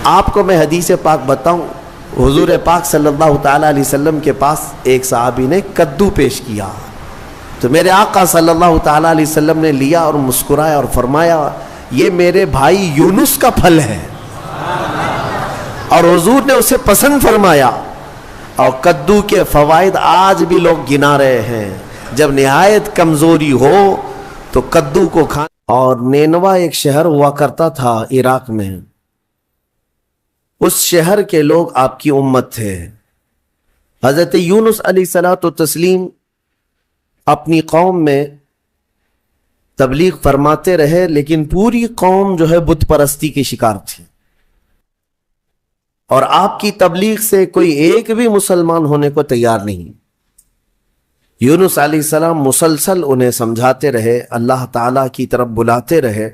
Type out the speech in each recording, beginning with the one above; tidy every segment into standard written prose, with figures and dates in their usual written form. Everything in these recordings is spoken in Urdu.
آپ کو میں حدیث پاک بتاؤں، حضور پاک صلی اللہ تعالیٰ علیہ وسلم کے پاس ایک صحابی نے کدو پیش کیا، تو میرے آقا صلی اللہ تعالیٰ علیہ وسلم نے لیا اور مسکرایا اور فرمایا یہ میرے بھائی یونس کا پھل ہے، اور حضور نے اسے پسند فرمایا۔ اور کدو کے فوائد آج بھی لوگ گنا رہے ہیں، جب نہایت کمزوری ہو تو کدو کو کھانا۔ اور نینوا ایک شہر ہوا کرتا تھا عراق میں، اس شہر کے لوگ آپ کی امت تھے۔ حضرت یونس علیہ الصلوۃ والتسلیم اپنی قوم میں تبلیغ فرماتے رہے، لیکن پوری قوم جو ہے بت پرستی کی شکار تھی، اور آپ کی تبلیغ سے کوئی ایک بھی مسلمان ہونے کو تیار نہیں۔ یونس علیہ السلام مسلسل انہیں سمجھاتے رہے، اللہ تعالیٰ کی طرف بلاتے رہے۔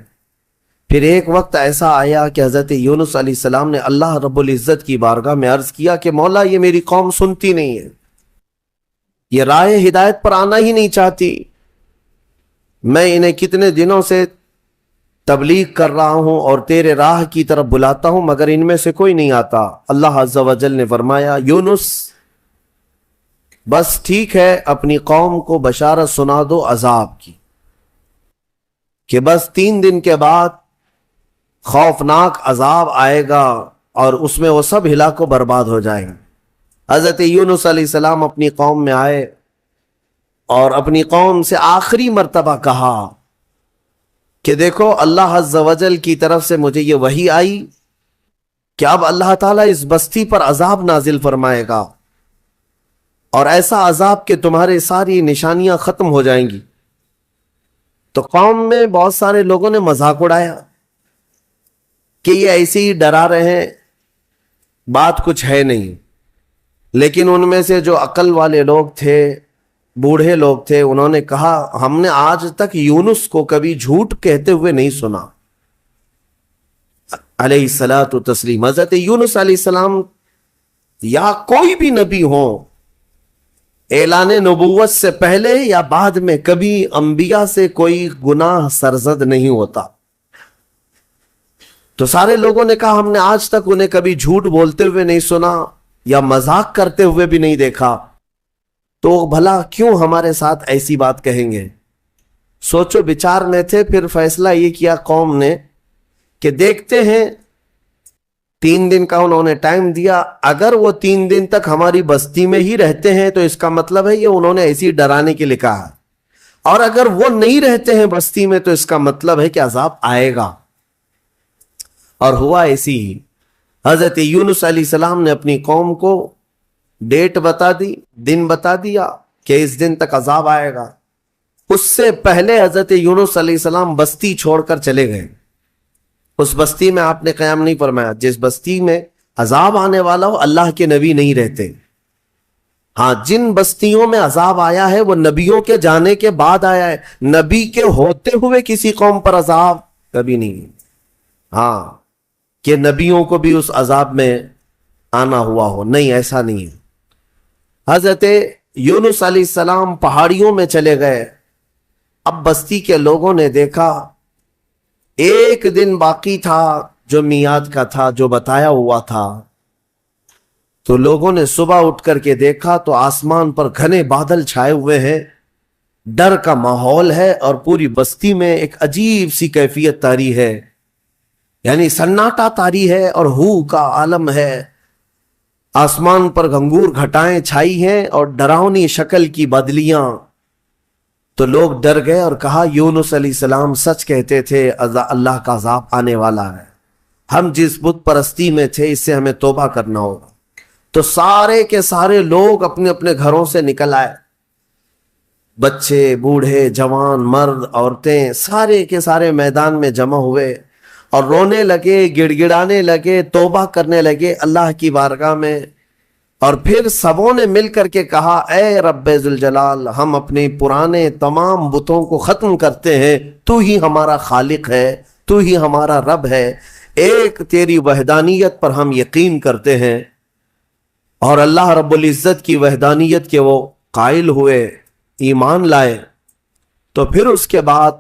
پھر ایک وقت ایسا آیا کہ حضرت یونس علیہ السلام نے اللہ رب العزت کی بارگاہ میں عرض کیا کہ مولا یہ میری قوم سنتی نہیں ہے، یہ راہ ہدایت پر آنا ہی نہیں چاہتی، میں انہیں کتنے دنوں سے تبلیغ کر رہا ہوں اور تیرے راہ کی طرف بلاتا ہوں مگر ان میں سے کوئی نہیں آتا۔ اللہ عز و جل نے فرمایا یونس بس ٹھیک ہے، اپنی قوم کو بشارت سنا دو عذاب کی، کہ بس 3 دن کے بعد خوفناک عذاب آئے گا اور اس میں وہ سب ہلاک و برباد ہو جائیں گے۔ حضرت یونس علیہ السلام اپنی قوم میں آئے اور اپنی قوم سے آخری مرتبہ کہا کہ دیکھو اللہ عز و جل کی طرف سے مجھے یہ وحی آئی کہ اب اللہ تعالیٰ اس بستی پر عذاب نازل فرمائے گا، اور ایسا عذاب کہ تمہارے ساری نشانیاں ختم ہو جائیں گی۔ تو قوم میں بہت سارے لوگوں نے مذاق اڑایا کہ یہ ایسے ہی ڈرا رہے ہیں، بات کچھ ہے نہیں۔ لیکن ان میں سے جو عقل والے لوگ تھے، بوڑھے لوگ تھے، انہوں نے کہا ہم نے آج تک یونس کو کبھی جھوٹ کہتے ہوئے نہیں سنا علیہ الصلاۃ والتسلیم۔ حضرت یونس علیہ السلام یا کوئی بھی نبی ہو، اعلان نبوت سے پہلے یا بعد میں کبھی انبیاء سے کوئی گناہ سرزد نہیں ہوتا۔ تو سارے لوگوں نے کہا ہم نے آج تک انہیں کبھی جھوٹ بولتے ہوئے نہیں سنا یا مذاق کرتے ہوئے بھی نہیں دیکھا، تو بھلا کیوں ہمارے ساتھ ایسی بات کہیں گے؟ سوچو بچار میں تھے۔ پھر فیصلہ یہ کیا قوم نے کہ دیکھتے ہیں، 3 دن کا انہوں نے ٹائم دیا، اگر وہ 3 دن تک ہماری بستی میں ہی رہتے ہیں تو اس کا مطلب ہے یہ انہوں نے ایسی ڈرانے کے لیے کہا، اور اگر وہ نہیں رہتے ہیں بستی میں تو اس کا مطلب ہے کہ عذاب آئے گا۔ اور ہوا ایسی ہی۔ حضرت یونس علیہ السلام نے اپنی قوم کو ڈیٹ بتا دی، دن بتا دیا کہ اس دن تک عذاب آئے گا۔ اس سے پہلے حضرت یونس علیہ السلام بستی چھوڑ کر چلے گئے۔ اس بستی میں آپ نے قیام نہیں فرمایا۔ جس بستی میں عذاب آنے والا ہو اللہ کے نبی نہیں رہتے۔ ہاں، جن بستیوں میں عذاب آیا ہے وہ نبیوں کے جانے کے بعد آیا ہے، نبی کے ہوتے ہوئے کسی قوم پر عذاب کبھی نہیں۔ ہاں کہ نبیوں کو بھی اس عذاب میں آنا ہوا ہو، نہیں، ایسا نہیں ہے۔ حضرت یونس علیہ السلام پہاڑیوں میں چلے گئے۔ اب بستی کے لوگوں نے دیکھا 1 دن باقی تھا جو میعاد کا تھا، جو بتایا ہوا تھا، تو لوگوں نے صبح اٹھ کر کے دیکھا تو آسمان پر گھنے بادل چھائے ہوئے ہیں، ڈر کا ماحول ہے، اور پوری بستی میں ایک عجیب سی کیفیت طاری ہے، یعنی سناٹا طاری ہے اور ہو کا عالم ہے۔ آسمان پر گھنگور گھٹائیں چھائی ہیں اور ڈراؤنی شکل کی بدلیاں۔ تو لوگ ڈر گئے اور کہا یونس علیہ السلام سچ کہتے تھے، اللہ کا عذاب آنے والا ہے، ہم جس بت پرستی میں تھے اس سے ہمیں توبہ کرنا ہوگا۔ تو سارے کے سارے لوگ اپنے اپنے گھروں سے نکل آئے، بچے، بوڑھے، جوان، مرد، عورتیں، سارے کے سارے میدان میں جمع ہوئے اور رونے لگے، گڑ گڑانے لگے، توبہ کرنے لگے اللہ کی بارگاہ میں۔ اور پھر سبوں نے مل کر کے کہا اے رب ذوالجلال، ہم اپنے پرانے تمام بتوں کو ختم کرتے ہیں، تو ہی ہمارا خالق ہے، تو ہی ہمارا رب ہے، ایک تیری وحدانیت پر ہم یقین کرتے ہیں۔ اور اللہ رب العزت کی وحدانیت کے وہ قائل ہوئے، ایمان لائے۔ تو پھر اس کے بعد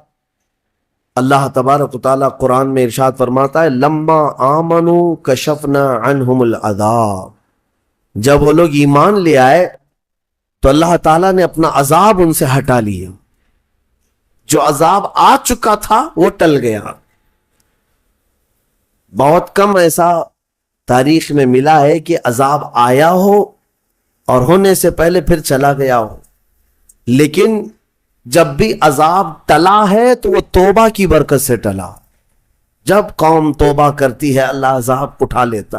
اللہ تبارک و تعالیٰ قرآن میں ارشاد فرماتا ہے لما آمنوا کشفنا عنہم العذاب، جب وہ لوگ ایمان لے آئے تو اللہ تعالیٰ نے اپنا عذاب ان سے ہٹا لیا، جو عذاب آ چکا تھا وہ ٹل گیا۔ بہت کم ایسا تاریخ میں ملا ہے کہ عذاب آیا ہو اور ہونے سے پہلے پھر چلا گیا ہو، لیکن جب بھی عذاب ٹلا ہے تو وہ توبہ کی برکت سے ٹلا۔ جب قوم توبہ کرتی ہے اللہ عذاب اٹھا لیتا،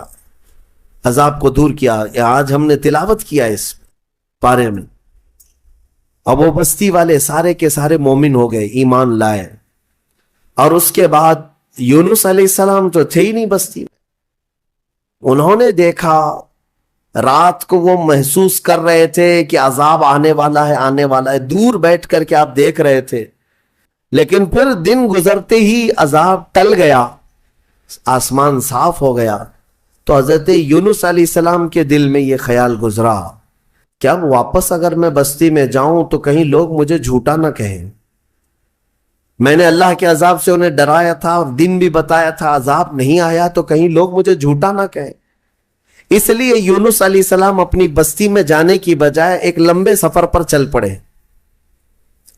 عذاب کو دور کیا۔ آج ہم نے تلاوت کیا اس پارے میں، اب وہ بستی والے سارے کے سارے مومن ہو گئے، ایمان لائے، اور اس کے بعد یونس علیہ السلام تو تھے ہی نہیں بستی میں۔ انہوں نے دیکھا، رات کو وہ محسوس کر رہے تھے کہ عذاب آنے والا ہے، آنے والا ہے، دور بیٹھ کر کے آپ دیکھ رہے تھے، لیکن پھر دن گزرتے ہی عذاب ٹل گیا، آسمان صاف ہو گیا۔ تو حضرت یونس علیہ السلام کے دل میں یہ خیال گزرا کہ اب واپس اگر میں بستی میں جاؤں تو کہیں لوگ مجھے جھوٹا نہ کہیں، میں نے اللہ کے عذاب سے انہیں ڈرایا تھا اور دن بھی بتایا تھا، عذاب نہیں آیا تو کہیں لوگ مجھے جھوٹا نہ کہیں۔ اس لیے یونس علیہ السلام اپنی بستی میں جانے کی بجائے ایک لمبے سفر پر چل پڑے،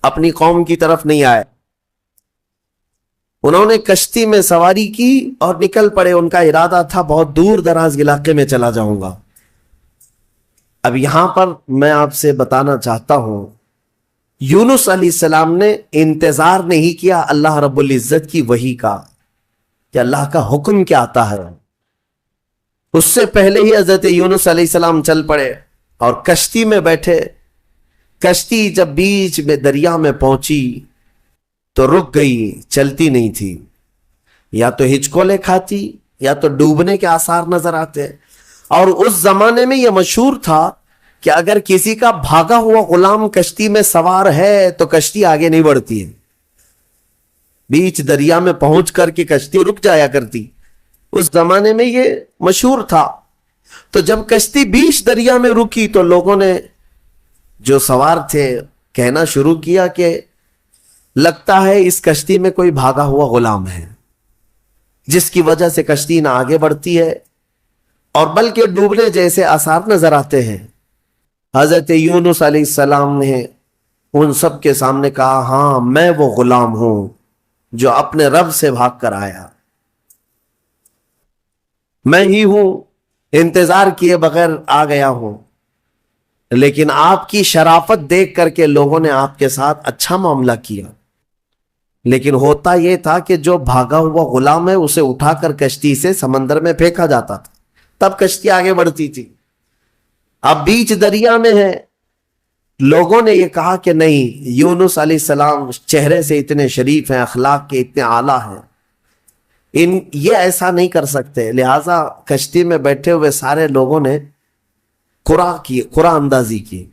اپنی قوم کی طرف نہیں آئے۔ انہوں نے کشتی میں سواری کی اور نکل پڑے، ان کا ارادہ تھا بہت دور دراز علاقے میں چلا جاؤں گا۔ اب یہاں پر میں آپ سے بتانا چاہتا ہوں، یونس علیہ السلام نے انتظار نہیں کیا اللہ رب العزت کی وحی کا کہ اللہ کا حکم کیا آتا ہے، اس سے پہلے ہی حضرت یونس علیہ السلام چل پڑے اور کشتی میں بیٹھے۔ کشتی جب بیچ میں دریا میں پہنچی تو رک گئی، چلتی نہیں تھی، یا تو ہچکولے کھاتی یا تو ڈوبنے کے آثار نظر آتے۔ اور اس زمانے میں یہ مشہور تھا کہ اگر کسی کا بھاگا ہوا غلام کشتی میں سوار ہے تو کشتی آگے نہیں بڑھتی ہے، بیچ دریا میں پہنچ کر کے کشتی رک جایا کرتی، اس زمانے میں یہ مشہور تھا۔ تو جب کشتی بیچ دریا میں رکی تو لوگوں نے جو سوار تھے کہنا شروع کیا کہ لگتا ہے اس کشتی میں کوئی بھاگا ہوا غلام ہے، جس کی وجہ سے کشتی نہ آگے بڑھتی ہے اور بلکہ ڈوبنے جیسے آثار نظر آتے ہیں۔ حضرت یونس علیہ السلام نے ان سب کے سامنے کہا، ہاں میں وہ غلام ہوں جو اپنے رب سے بھاگ کر آیا، میں ہی ہوں، انتظار کیے بغیر آ گیا ہوں، لیکن آپ کی شرافت دیکھ کر کے لوگوں نے آپ کے ساتھ اچھا معاملہ کیا۔ لیکن ہوتا یہ تھا کہ جو بھاگا ہوا غلام ہے اسے اٹھا کر کشتی سے سمندر میں پھینکا جاتا تھا، تب کشتی آگے بڑھتی تھی۔ اب بیچ دریا میں ہے، لوگوں نے یہ کہا کہ نہیں، یونس علیہ السلام چہرے سے اتنے شریف ہیں، اخلاق کے اتنے اعلیٰ ہیں، یہ ایسا نہیں کر سکتے۔ لہٰذا کشتی میں بیٹھے ہوئے سارے لوگوں نے قرعہ اندازی کی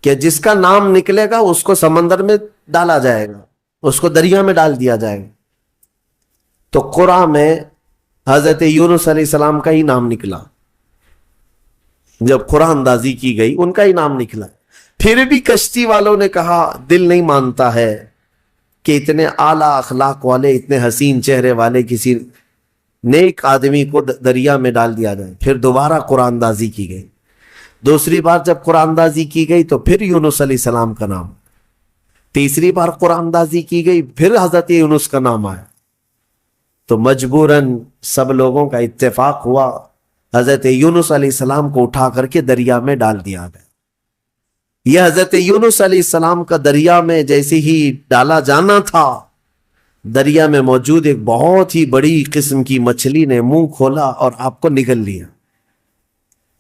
کہ جس کا نام نکلے گا اس کو سمندر میں ڈالا جائے گا، اس کو دریا میں ڈال دیا جائے گا۔ تو قرعہ میں حضرت یونس علیہ السلام کا ہی نام نکلا، جب قرعہ اندازی کی گئی ان کا ہی نام نکلا۔ پھر بھی کشتی والوں نے کہا دل نہیں مانتا ہے کہ اتنے اعلیٰ اخلاق والے، اتنے حسین چہرے والے کسی نیک آدمی کو دریا میں ڈال دیا جائے۔ پھر دوبارہ قرآن اندازی کی گئی، دوسری بار جب قرآن اندازی کی گئی تو پھر یونس علیہ السلام کا نام، تیسری بار قرآن اندازی کی گئی پھر حضرت یونس کا نام آیا۔ تو مجبوراً سب لوگوں کا اتفاق ہوا، حضرت یونس علیہ السلام کو اٹھا کر کے دریا میں ڈال دیا گیا۔ یہ حضرت یونس علیہ السلام کا دریا میں جیسے ہی ڈالا جانا تھا، دریا میں موجود ایک بہت ہی بڑی قسم کی مچھلی نے منہ کھولا اور آپ کو نگل لیا۔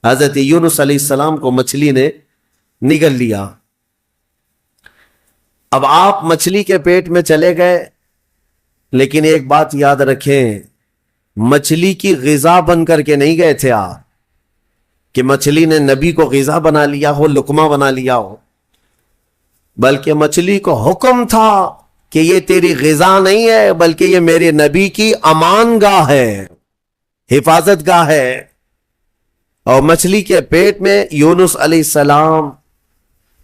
حضرت یونس علیہ السلام کو مچھلی نے نگل لیا۔ اب آپ مچھلی کے پیٹ میں چلے گئے، لیکن ایک بات یاد رکھیں، مچھلی کی غذا بن کر کے نہیں گئے تھے آپ کہ مچھلی نے نبی کو غذا بنا لیا ہو، لقمہ بنا لیا ہو، بلکہ مچھلی کو حکم تھا کہ یہ تیری غذا نہیں ہے، بلکہ یہ میرے نبی کی امان گاہ ہے، حفاظت گاہ ہے۔ اور مچھلی کے پیٹ میں یونس علیہ السلام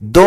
2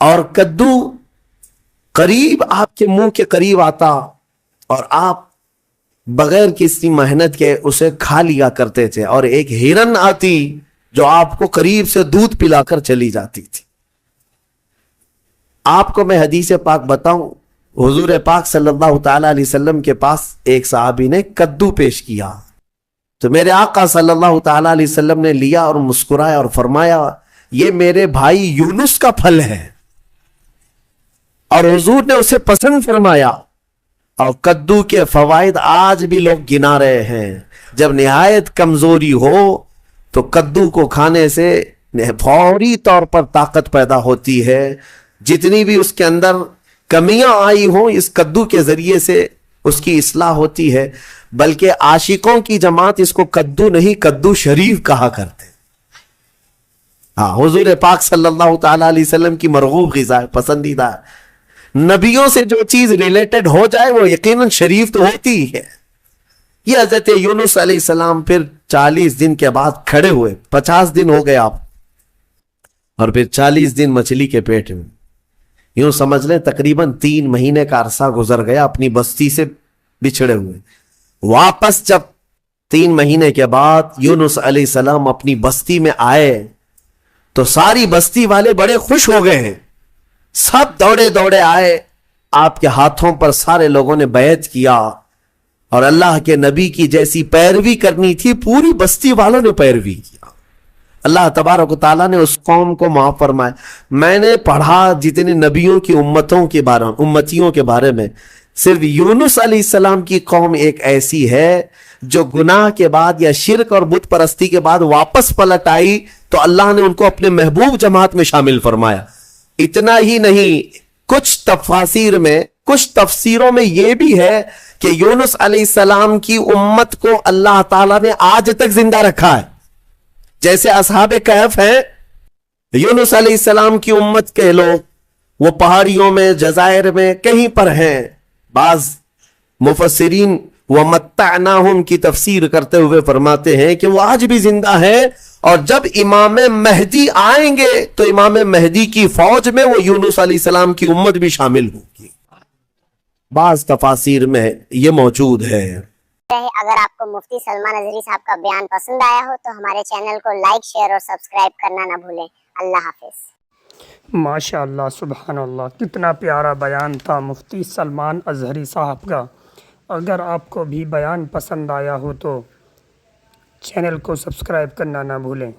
اور کدو قریب آپ کے منہ کے قریب آتا اور آپ بغیر کسی محنت کے اسے کھا لیا کرتے تھے، اور ایک ہرن آتی جو آپ کو قریب سے دودھ پلا کر چلی جاتی تھی۔ آپ کو میں حدیث پاک بتاؤں، حضور پاک صلی اللہ تعالی علیہ وسلم کے پاس ایک صحابی نے کدو پیش کیا، تو میرے آقا صلی اللہ تعالی علیہ وسلم نے لیا اور مسکرایا اور فرمایا یہ میرے بھائی یونس کا پھل ہے، اور حضور نے اسے پسند فرمایا۔ اور کدو کے فوائد آج بھی لوگ گنا رہے ہیں۔ جب نہایت کمزوری ہو تو کدو کو کھانے سے فوری طور پر طاقت پیدا ہوتی ہے، جتنی بھی اس کے اندر کمیاں آئی ہوں اس کدو کے ذریعے سے اس کی اصلاح ہوتی ہے۔ بلکہ عاشقوں کی جماعت اس کو کدو نہیں کدو شریف کہا کرتے۔ ہاں، حضور پاک صلی اللہ تعالی علیہ وسلم کی مرغوب غذا ہے، پسندیدہ ہے۔ نبیوں سے جو چیز ریلیٹڈ ہو جائے وہ یقیناً شریف تو ہوتی ہی ہے۔ یہ حضرت یونس علیہ السلام پھر 40 دن کے بعد کھڑے ہوئے، 50 دن ہو گئے آپ، اور پھر 40 دن مچھلی کے پیٹ میں، یوں سمجھ لیں تقریباً 3 مہینے کا عرصہ گزر گیا اپنی بستی سے بچھڑے ہوئے۔ واپس جب 3 مہینے کے بعد یونس علیہ السلام اپنی بستی میں آئے تو ساری بستی والے بڑے خوش ہو گئے ہیں، سب دوڑے دوڑے آئے، آپ کے ہاتھوں پر سارے لوگوں نے بیعت کیا، اور اللہ کے نبی کی جیسی پیروی کرنی تھی پوری بستی والوں نے پیروی کیا۔ اللہ تبارک و تعالیٰ نے اس قوم کو معاف فرمایا۔ میں نے پڑھا جتنے نبیوں کی امتیوں کے بارے میں، صرف یونس علیہ السلام کی قوم ایک ایسی ہے جو گناہ کے بعد یا شرک اور بت پرستی کے بعد واپس پلٹ آئی تو اللہ نے ان کو اپنے محبوب جماعت میں شامل فرمایا۔ اتنا ہی نہیں، کچھ تفسیروں میں یہ بھی ہے کہ یونس علیہ السلام کی امت کو اللہ تعالیٰ نے آج تک زندہ رکھا ہے۔ جیسے اصحاب کہف ہیں، یونس علیہ السلام کی امت کے لوگ وہ پہاڑیوں میں، جزائر میں کہیں پر ہیں۔ بعض مفسرین وَمَتَّعْنَاهُمْ کی تفسیر کرتے ہوئے فرماتے ہیں کہ وہ آج بھی زندہ ہے، اور جب امام مہدی آئیں گے تو امام مہدی کی فوج میں وہ یونس علیہ السلام کی امت بھی شامل ہوگی۔ بعض تفاسیر میں یہ موجود ہے۔ اگر آپ کو مفتی سلمان اظہری صاحب کا بیان پسند آیا ہو تو ہمارے چینل کو لائک، شیئر اور سبسکرائب کرنا نہ بھولیں۔ اللہ حافظ۔ ماشاء اللہ، سبحان اللہ، کتنا پیارا بیان تھا مفتی سلمان اظہری صاحب کا۔ اگر آپ کو بھی بیان پسند آیا ہو تو چینل کو سبسکرائب کرنا نہ بھولیں۔